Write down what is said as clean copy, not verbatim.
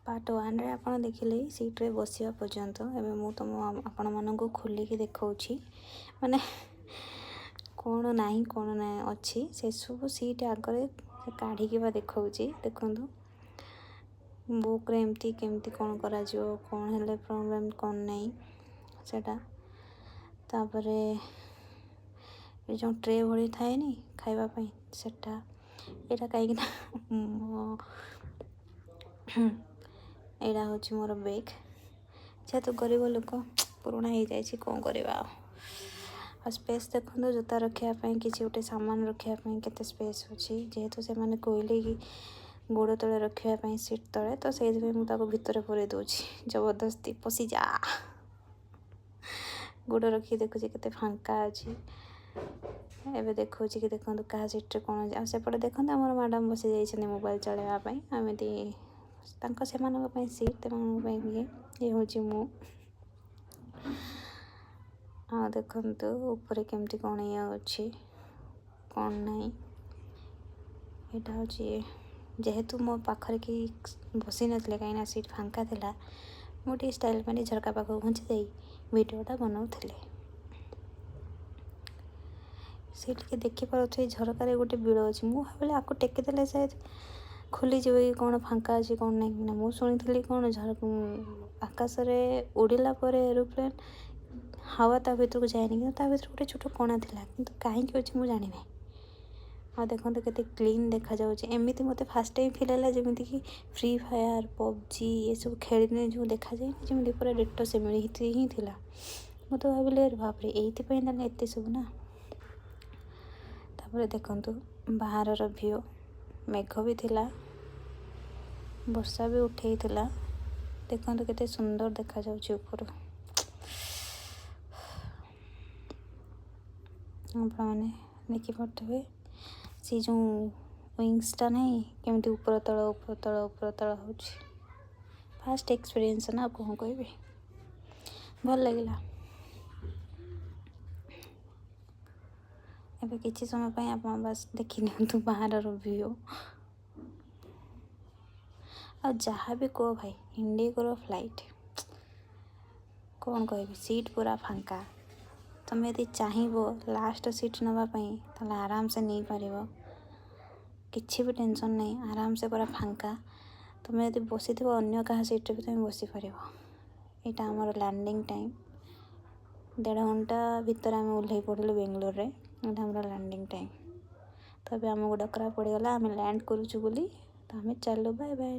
Part 1 रे आपण देखिले सीट्रे बसिया पर्यंत एबे मु तुम आपण मानक खोलिकी देखौछि माने कौन नहीं कौन ना अच्छी से सब सीट आगे काढ़ी देखौछि देखंतु बुक रे एमती केमती कौन करा जो कौन हेले प्रॉब्लम कौन नहीं सेटा तापरे ये जो ट्रे भरी थाए नी खाइबा पई सेटा एटा काई ना एटा होची मोर बैग जेहेतु गरीब लोक पुराना हो जाए कौन करवा आ स्पेस देखो जोता रखापी किसी गोटे सामान रखापी केते स्पेस अच्छी जेहेतु से मैंने कहले कि गोड़ तले रखापी सीट तले तो से मुझे भितर पूरे दूची जबरदस्ती पशि जा गोड़ रखी देखुची केते फांका अच्छी एबे देखो कि देखो क्या सीट्रे कौन आसेपटे देखते आम मैडम बसी जाइए मोबाइल चलवाई आमती से सीट ये हूँ मु हाँ देखंतु ऊपर केमती कौन ये अच्छी कौन नहीं यहाँ हूँ जेहेतु मो पाखरे कि बसी नथिले कहीं सीट फांका थिला मोटे स्टाइल में झरका पाख घुंची जाई वीडियोटा बनाऊले सीट के देखी पारे झरकार गोटे बिल अच्छी मुझे भाई आपको टेकीदेले शायद खोलीज कौन फांका अच्छी कौन नहीं ना मुझे शुणी कौन आकाश में उड़ीला एरोप्लेन हावा ता भर जाएनि कि भर गोटे छोट कणा था कि कहीं अच्छी मुझे जानी ना हाँ देखो केते क्लीन देखा जाउछि एमिति मते फर्स्ट टाइम फील है जमीती कि फ्री फायर पबजी ये सब खेलने जो देखा जाए जमी पूरा डेट से मिली ही थिला मु तो भाविले बाप रे एइथिपई ताने एते सब ना तापर देखंतु बाहर व्यू मेघ भी थिला वर्षा भी उठे थिला देखंतु केते सुंदर देखा जाउछि ऊपर आपण मैंने देखी पारे सी जो विंग्सटा नहीं केमती ऊपर तल हो फास्ट एक्सपीरियंस ना कौन कहबी भल लगिला एबे किछि समय पई आप बस देखि नियंतु बाहर व्यू आ जहाँ भी कह भाई इंडिगोर फ्लाइट कौन कहबी सीट पूरा फांका तुम यदि चाहबो लास्ट सीट नापी ताले आराम से नहीं पार किसी भी टेंशन नहीं आराम से पूरा फांका तुम यदि बसी थो अन्य क्या सीट्रे भी तुम बसी पार यहाँ आमर लैंडिंग टाइम 1.5 घंटा भितर आम ओह्ल पड़ू बेंगलोर रे यहाँ आमर लैंडिंग टाइम तो अभी आमको डकरा पड़गला आम लैंड करुचु बोली तो आम चलो बाय बाय।